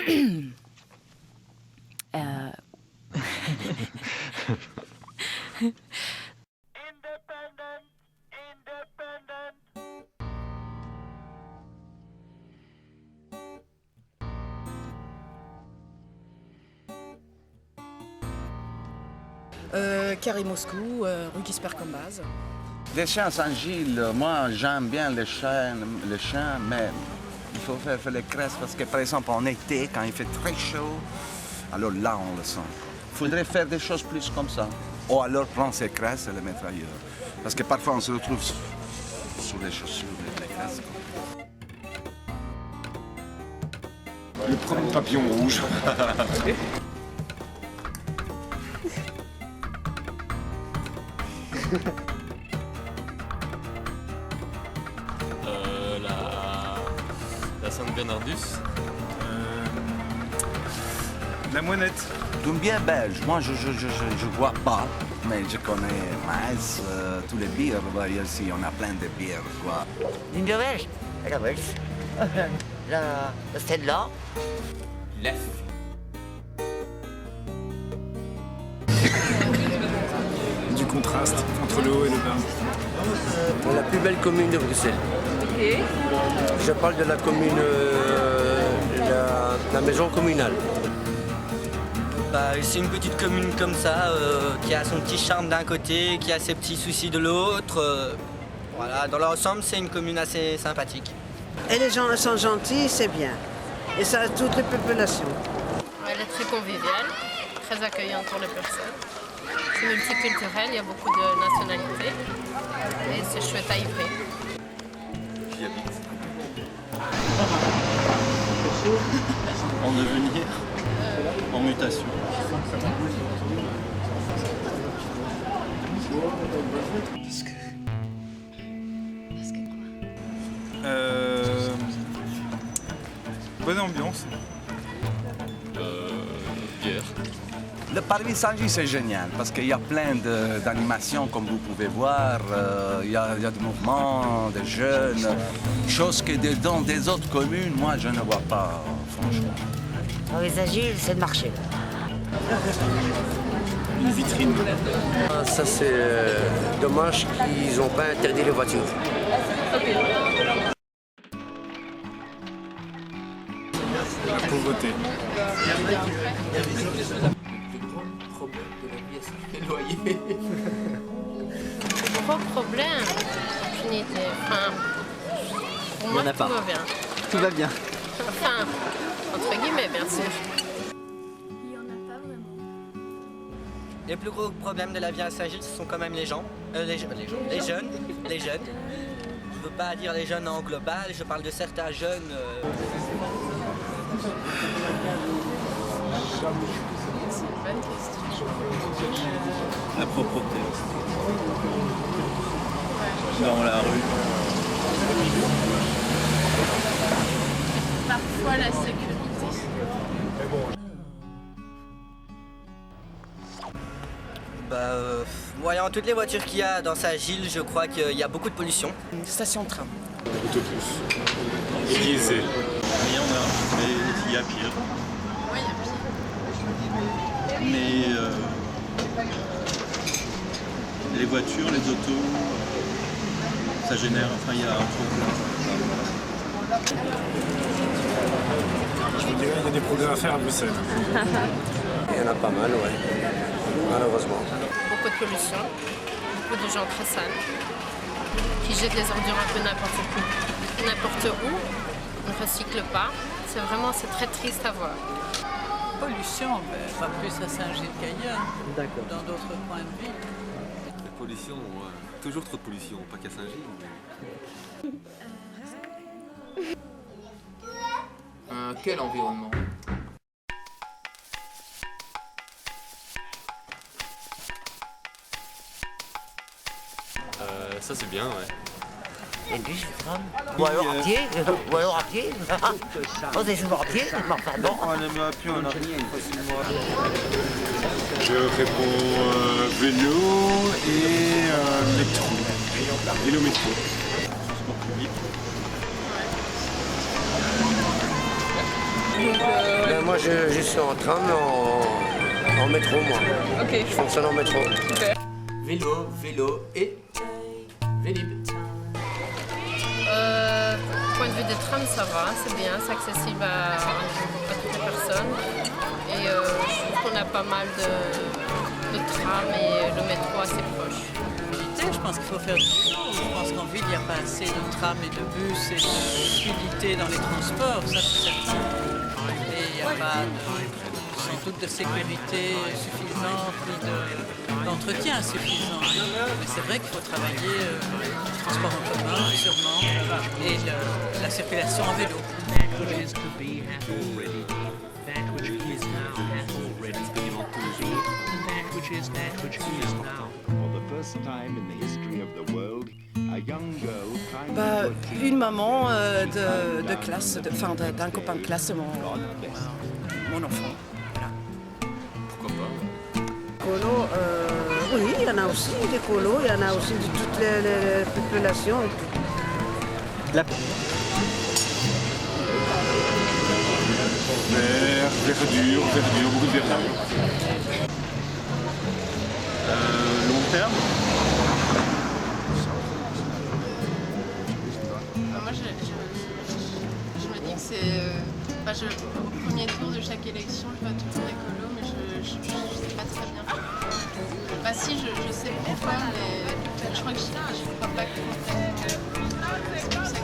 Euh, Carré Moscou, rue Gisbert-Combaz. Les chiens à Saint-Gilles, moi j'aime bien les chiens, mais il faut faire les cresses parce que par exemple en été, quand il fait très chaud, alors là on le sent. Il faudrait faire des choses plus comme ça. Ou alors prendre ces cresses et les mettre ailleurs. Parce que parfois on se retrouve sur les chaussures, les cresses. Le premier papillon rouge. La Sainte-Bernardus. La Moinette. D'une bière belge, moi je bois pas, mais je connais Metz, tous les bières. Ici on a plein de bières, quoi. Une bière belge? La belge. La Stella. L'F. Du contraste entre le haut et le bas. La plus belle commune de Bruxelles. Et Je parle de la commune, la maison communale. Bah, c'est une petite commune comme ça, qui a son petit charme d'un côté, qui a ses petits soucis de l'autre. Voilà, dans l'ensemble, c'est une commune assez sympathique. Et les gens sont gentils, c'est bien. Et ça a toutes les populations. Elle est très conviviale, très accueillante pour les personnes. C'est multiculturel, il y a beaucoup de nationalités. Et c'est chouette à Ivry. J'y habite. En devenir. En mutation. Bonne ambiance. Bière. Le parvis Saint-Gilles, c'est génial parce qu'il y a plein d'animations, comme vous pouvez voir. Il y a des mouvements, des jeunes, chose que dans des autres communes, moi, je ne vois pas, franchement. Dans les Saint-Gilles, c'est le marché. Une vitrine. Ça, c'est dommage qu'ils n'ont pas interdit les voitures. La pauvreté. Gros problème, aucune idée. Enfin, pour moi, Il y en a tout pas. va bien. Tout va bien. Enfin, entre guillemets, bien sûr. Il n'y en a pas vraiment. Les plus gros problèmes de la vie à Saint-Gilles, ce sont quand même les gens. Les jeunes. Je ne veux pas dire les jeunes en global, je parle de certains jeunes. C'est une bonne question. La propreté. Dans la rue. Parfois la sécurité. Voyant toutes les voitures qu'il y a dans Saint-Gilles, je crois qu'il y a beaucoup de pollution. Une station de tram. Autobus. Et diesel. Il y en a, mais il y a pire. Oui, il y a pire. Mais les voitures, les autos, ça génère, enfin il y a un problème. Je vous dirais, il y a des progrès à faire à Bruxelles. Il y en a pas mal, ouais. Malheureusement. Beaucoup de pollution, beaucoup de gens très sales, qui jettent les ordures un peu n'importe où, ne recyclent pas. C'est très triste à voir. Pollution, pas plus à Saint-Gilles qu'ailleurs, D'accord. dans d'autres coins de ville. La pollution, toujours trop de pollution, pas qu'à Saint-Gilles. Quel environnement? Ça c'est bien, ouais. Les bus, le tram. Ou alors à pied. Ou alors à pied. On est souvent à pied, mais enfin bon. On est à pied, on a facilement. Je réponds vélo et métro. Et le métro. Transport public. Donc, moi je suis en tram, en métro moi. Ok. Je fonctionne en métro. Vélo, vélo et Vélib. Point de vue des trams, ça va, c'est bien, c'est accessible à toutes les personnes. Et je trouve qu'on a pas mal de trams et le métro assez proche. Je pense qu'il faut faire du chose. Je pense qu'en ville, il n'y a pas assez de trams et de bus et de fluidité dans les transports, ça c'est certain. Et il n'y a pas sans doute de sécurité suffisante ni d'entretien suffisant. Mais c'est vrai qu'il faut travailler le transport en commun, sûrement, et la circulation en vélo. Une maman de classe, d'un copain de classe de mon enfant. Voilà. Pourquoi pas? Colo, oui, il y en a aussi des colos, il y en a aussi de toutes les populations et tout. Verdure, beaucoup de verdure. Long terme. Moi, je me dis que c'est... au premier tour de chaque élection, je vois toujours écolo, mais je sais pas très bien. Si, je sais pourquoi, mais je crois que je crois pas que... C'est pour ça que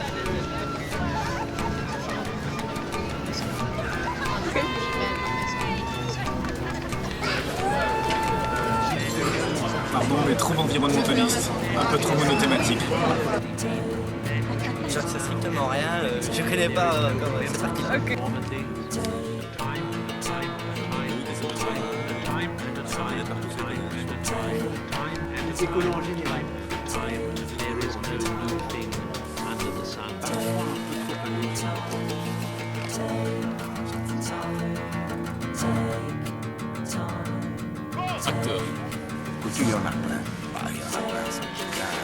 Pardon, mais trop environnementaliste, un peu trop monothématique. Je ne sais strictement rien, je connais pas c'est parti. Ok. Les écolos en général. Acteurs. Il y en a plein. Il y en a plein.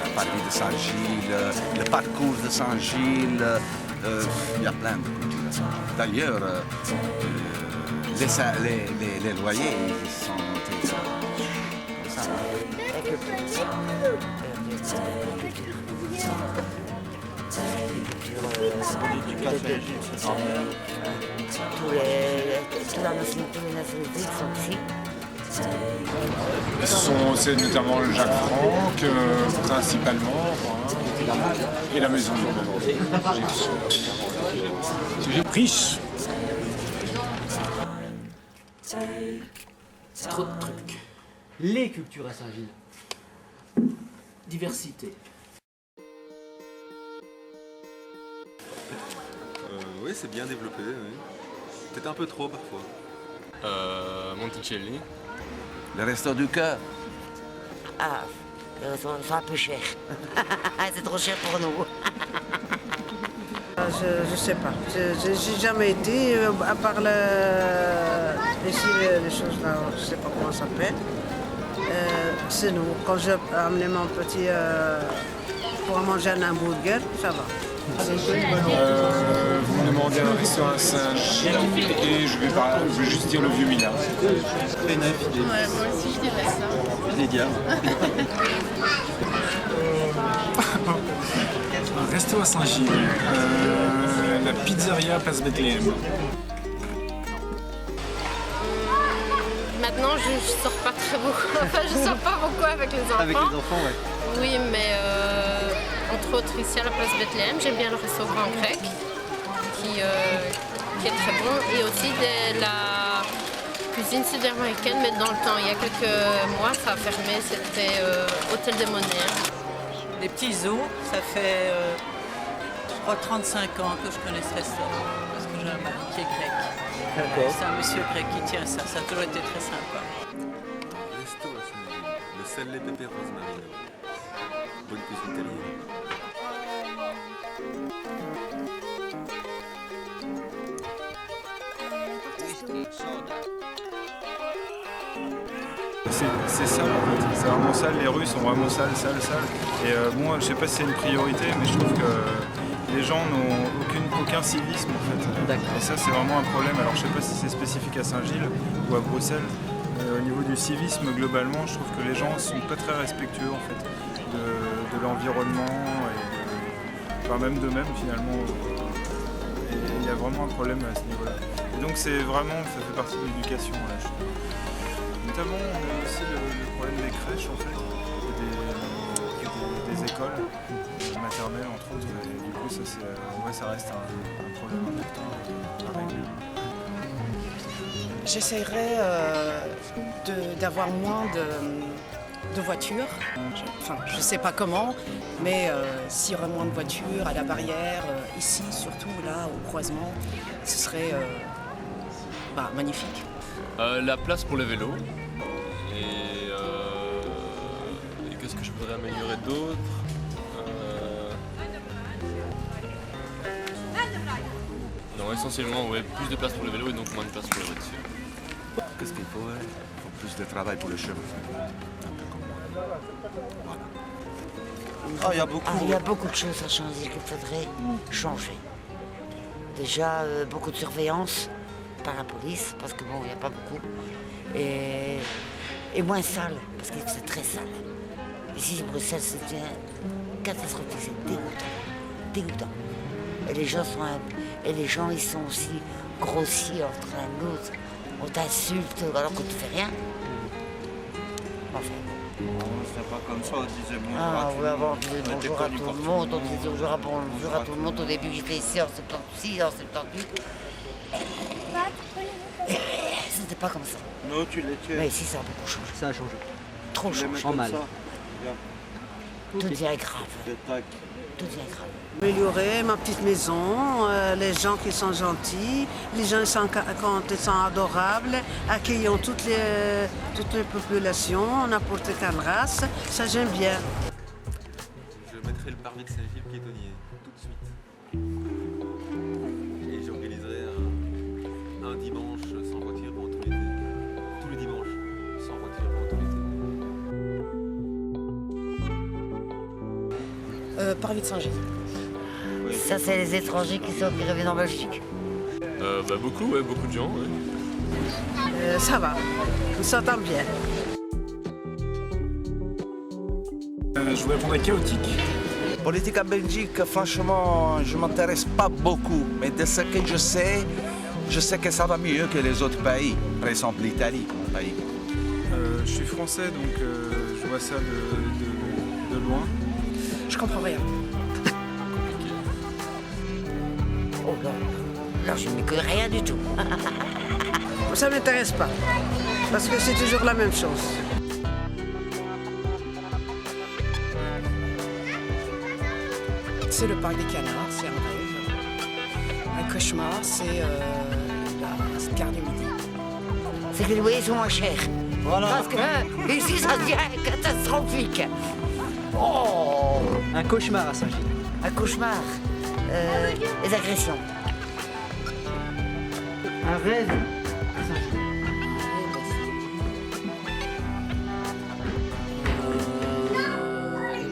La partie de Saint-Gilles, le parcours de Saint-Gilles, il y a plein de cultures à Saint-Gilles. D'ailleurs, les loyers ils sont montés comme ça. Tous les nationalités sont ici. C'est notamment le Jacques Franck, principalement, et la maison de l'Ordre. Riche. Trop de trucs. Les cultures à Saint-Gilles. Diversité. Oui, c'est bien développé. Oui. Peut-être un peu trop parfois. Monticelli. Le resto du cœur. Ah, ils sont un peu chers. C'est trop cher pour nous. Je sais pas. J'ai jamais été, à part ici, les choses là, je sais pas comment ça s'appelle. C'est nous. Quand j'ai amené mon petit pour manger un hamburger, ça va. Vous me demandez un restaurant à Saint-Gilles et je vais juste dire le Vieux Villard. Ouais, moi aussi je dirais ça. Les diables. Un resto à Saint-Gilles. La pizzeria Place Bethléem. Maintenant, je sors pas très beaucoup. Enfin, je sors pas beaucoup avec les enfants. Avec les enfants, ouais. Oui, mais entre autres ici à la place Bethléem, j'aime bien le resto Grand Grec, qui est très bon, et aussi de la cuisine sud-américaine, mais dans le temps. Il y a quelques mois, ça a fermé, c'était Hôtel des Monnaies. Les petits zoos, ça fait je crois 35 ans que je connais ce restaurant, parce que j'ai un mari qui est grec. C'est un monsieur grec qui tient ça, ça a toujours été très sympa. Resto à Saint-Gilles. Le sel, les peperos marino. Bonne cuisine italienne. C'est sale en fait, c'est vraiment sale, les rues sont vraiment sales. Et moi je sais pas si c'est une priorité, mais je trouve que les gens n'ont aucun civisme en fait. Et ça c'est vraiment un problème. Alors je sais pas si c'est spécifique à Saint-Gilles ou à Bruxelles. Au niveau du civisme, globalement, je trouve que les gens sont pas très respectueux en fait de l'environnement et enfin, même d'eux-mêmes finalement. Et il y a vraiment un problème à ce niveau-là. Et donc c'est vraiment, ça fait partie de l'éducation. Notamment, on a aussi le problème des crèches en fait, et des écoles maternelles entre autres. Et du coup, ça reste un problème important à régler. J'essaierai d'avoir moins de voitures. Je ne sais pas comment, mais s'il y aurait moins de voitures à la barrière, ici surtout, là, au croisement, ce serait magnifique. La place pour les vélos. Et qu'est-ce que je voudrais améliorer d'autre? Non, essentiellement, ouais, plus de place pour les vélos et donc moins de place pour les voitures. Qu'est-ce qu'il faut? Il faut plus de travail pour les chevaux. Un peu comme moi. Voilà. Il y a beaucoup de choses à changer qu'il faudrait changer. Déjà, beaucoup de surveillance par la police, parce que bon, il n'y a pas beaucoup. Et moins sale, parce que c'est très sale. Ici, Bruxelles, c'est catastrophique, c'est dégoûtant. Et les gens, ils sont aussi grossiers entre l'un et l'autre. On t'insulte alors qu'on ne te fait rien. Enfin. C'est pas comme ça, on disait bonjour à oui, tout le avant, monde. on disait bonjour à tout le monde, on disait bonjour à tout le monde. Au début, j'étais ici en 76, en 78. C'était pas comme ça. Non, tu l'étais. Mais ici, ça a beaucoup changé. Ça a changé. Trop changé. En mal. Tout devient grave. Tout devient grave. Améliorer ma petite maison, les gens qui sont gentils, les gens quand ils sont adorables, accueillant toutes les populations, n'importe quelle race, ça j'aime bien. Je mettrai le parvis de Saint-Gilles piétonnier tout de suite. Et j'organiserai un dimanche sans voiture pendant tout l'été. Tous les dimanches sans voiture pendant tout l'été. Parvis de Saint-Gilles. Ça, c'est les étrangers qui reviennent en Belgique. Beaucoup de gens. Ouais. Ça va, on s'entend bien. Je vous répondrai chaotique. Politique en Belgique, franchement, je ne m'intéresse pas beaucoup. Mais de ce que je sais que ça va mieux que les autres pays. Par exemple, l'Italie, mon pays. Je suis français, donc je vois ça de loin. Je comprends rien. Oh là, je ne connais rien du tout. Ça ne m'intéresse pas, parce que c'est toujours la même chose. C'est le parc des canards, c'est un rêve. Un cauchemar, c'est la gare du Midi. C'est que les loyers sont moins chers. Voilà. Parce que ici, ça devient catastrophique. Oh. Un cauchemar à Saint-Gilles. Un cauchemar. Les agressions. Un rêve à Saint-Gilles.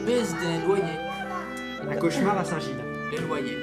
Baisse des loyers. Un cauchemar à Saint-Gilles. Les loyers.